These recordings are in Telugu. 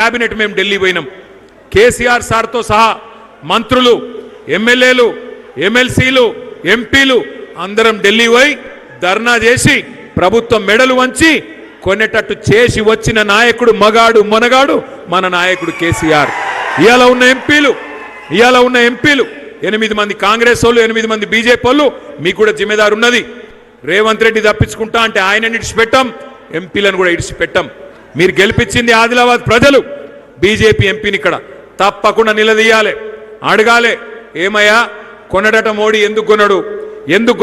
कैबिनेट में ఢిల్లీ పోయినాం కేసీఆర్ సార్ తో సహా మంత్రులు ఎమ్మెల్యేలు ఎమ్మెల్సీలు ఎంపీలు అందరం ఢిల్లీ పోయి ధర్నా చేసి ప్రభుత్వం మెడలు వంచి కొనేటట్టు చేసి వచ్చిన నాయకుడు మగాడు మనగాడు మన నాయకుడు కేసీఆర్ ఇయాల ఉన్న ఎంపీలు 8 మంది కాంగ్రెస్ వాళ్ళు 8 మంది బీజేపీ వాళ్ళు మీకు కూడా జిమ్మేదారు ఉన్నది రేవంత్ రెడ్డి తప్పించుకుంటా అంటే ఆయనని ఇడిచిపెట్టాం ఎంపీలను కూడా ఇడిచిపెట్టాం మీరు గెలిపించింది ఆదిలాబాద్ ప్రజలు బీజేపీ ఎంపీని ఇక్కడ తప్పకుండా నిలదీయాలి అడగాలి ఏమయ్యా కొనడట మోడీ ఎందుకు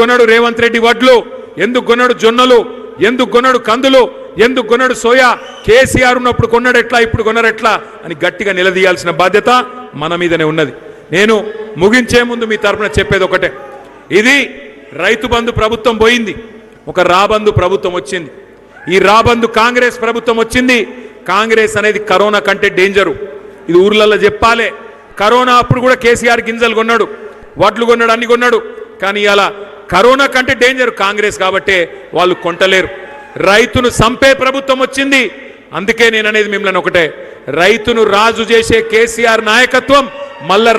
కొనడు రేవంత్ రెడ్డి వడ్లు ఎందుకు కొనడు జొన్నలు ఎందుకు కొనడు కందులు ఎందుకు కొనడు సోయా కేసీఆర్ ఉన్నప్పుడు కొన్నడెట్లా ఇప్పుడు కొనరెట్లా అని గట్టిగా నిలదీయాల్సిన బాధ్యత మన మీదనే ఉన్నది నేను ముగించే ముందు మీ తరపున చెప్పేది ఒకటే ఇది రైతు బంధు ప్రభుత్వం పోయింది ఒక రాబంధు ప్రభుత్వం వచ్చింది ఈ రాబంధు కాంగ్రెస్ ప్రభుత్వం వచ్చింది కాంగ్రెస్ అనేది కరోనా కంటే డేంజరు ఇది ఊర్లలో చెప్పాలి కరోనా అప్పుడు కూడా కేసీఆర్ గింజలు కొన్నాడు వడ్లు కొన్నాడు అన్ని కొన్నాడు కానీ ఇలా కరోనా కంటే డేంజర్ కాంగ్రెస్ కాబట్టి వాళ్ళు కొంటలేరు రైతును సంపే ప్రభుత్వం వచ్చింది అందుకే నేను అనేది మిమ్మల్ని ఒకటే రైతును రాజు చేసే కేసీఆర్ నాయకత్వం మళ్ళా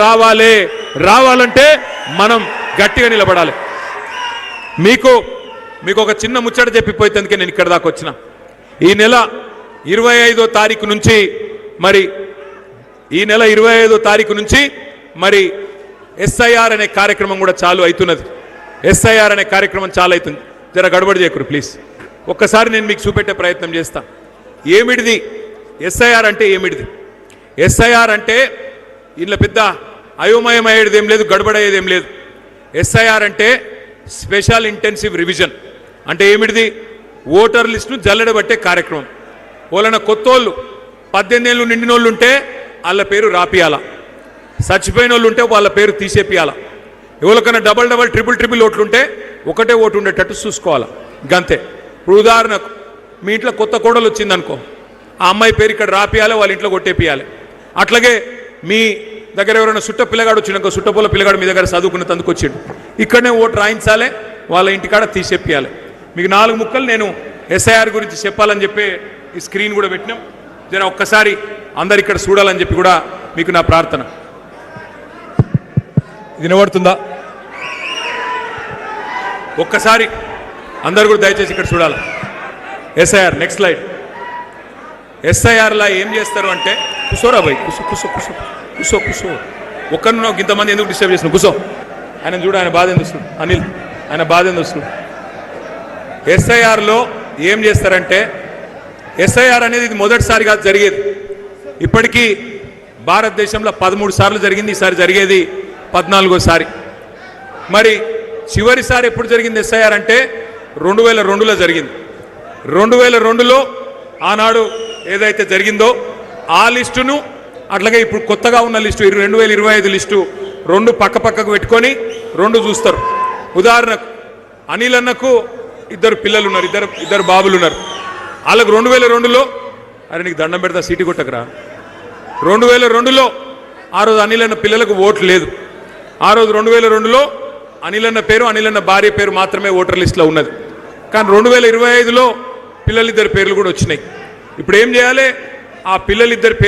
రావాలంటే మనం గట్టిగా నిలబడాలి మీకు ఒక చిన్న ముచ్చట చెప్పిపోయేందుకే నేను ఇక్కడ దాకా వచ్చిన ఈ నెల 25వ తారీఖు నుంచి మరి ఎస్ఐఆర్ అనే కార్యక్రమం కూడా చాలు అవుతున్నది ఎస్ఐఆర్ అనే కార్యక్రమం చాలు అవుతుంది జర గడబడి చేయకురు ప్లీజ్ ఒక్కసారి నేను మీకు చూపెట్టే ప్రయత్నం చేస్తా ఏమిటిది ఎస్ఐఆర్ అంటే ఏమిటిది ఎస్ఐఆర్ అంటే ఇంట్లో పెద్ద అయోమయం అయ్యేదేం లేదు గడబడయ్యేదేం లేదు ఎస్ఐఆర్ అంటే స్పెషల్ ఇంటెన్సివ్ రివిజన్ అంటే ఏమిటిది ఓటర్ లిస్టును జల్లెడబట్టే కార్యక్రమం వాళ్ళ కొత్తోళ్ళు 18 ఏళ్ళు నిండినోళ్ళు ఉంటే వాళ్ళ పేరు రాపియాల చచ్చిపోయిన వాళ్ళు ఉంటే వాళ్ళ పేరు తీసేపియాల ఎవరికైనా డబల్ ట్రిపుల్ ఓట్లు ఉంటే ఒకటే ఓటు ఉండేటట్టు చూసుకోవాలి గంతే ఇప్పుడు ఉదాహరణకు మీ ఇంట్లో కొత్త కోడలు వచ్చిందనుకో ఆ అమ్మాయి పేరు ఇక్కడ రాపియాలి వాళ్ళ ఇంట్లో కొట్టేపియాలి అట్లాగే మీ దగ్గర ఎవరైనా సుట్ట పిల్లగాడు వచ్చినాక సుట్టపోల పిల్లగాడు మీ దగ్గర చదువుకున్న తందుకు వచ్చిండు ఇక్కడనే ఓటు రాయించాలి వాళ్ళ ఇంటికాడ తీసేపియాలి మీకు 4 ముక్కలు నేను ఎస్ఐఆర్ గురించి చెప్పాలని చెప్పి ఈ స్క్రీన్ కూడా పెట్టినాం జర ఒక్కసారి అందరు ఇక్కడ చూడాలని చెప్పి కూడా మీకు నా ప్రార్థన ఇది వినబడుతుందా ఒక్కసారి అందరు కూడా దయచేసి ఇక్కడ చూడాలి ఎస్ఐఆర్ నెక్స్ట్ స్లైడ్ ఎస్ఐఆర్లా ఏం చేస్తారు అంటే కుసోరా భయ్ కుసో ఒక్కరిని ఇంతమంది ఎందుకు డిస్టర్బ్ చేసిన కుసో ఆయన చూడు ఆయన బాధ ఎందుకు వస్తుంది అనిల్ ఆయన బాధ ఎందుకు వస్తుంది ఎస్ఐఆర్లో ఏం చేస్తారంటే ఎస్ఐఆర్ అనేది ఇది మొదటిసారిగా జరిగేది ఇప్పటికీ భారతదేశంలో 13 సార్లు జరిగింది ఈసారి జరిగేది 14వ మరి చివరిసారి ఎప్పుడు జరిగింది ఎస్ఐఆర్ అంటే 2002లో జరిగింది 2002లో ఆనాడు ఏదైతే జరిగిందో ఆ లిస్టును అట్లాగే ఇప్పుడు కొత్తగా ఉన్న లిస్టు 2025 లిస్టు రెండు పక్కకు పెట్టుకొని రెండు చూస్తారు ఉదాహరణకు అనిల్ అన్నకు 2 పిల్లలు ఉన్నారు ఇద్దరు బాబులు ఉన్నారు వాళ్ళకు 2002లో అరే నీకు దండం పెడతా సీటు కొట్టకరా 2002లో ఆ రోజు అనిల్ అన్న పిల్లలకు ఓట్లు లేదు ఆ రోజు 2002లో అనిల్ అన్న పేరు అనిల్ అన్న భార్య పేరు మాత్రమే ఓటర్ లిస్టులో ఉన్నది కానీ 2025లో పిల్లలిద్దరి పేర్లు కూడా వచ్చినాయి ఇప్పుడు ఏం చేయాలి ఆ పిల్లలిద్దరి పేరు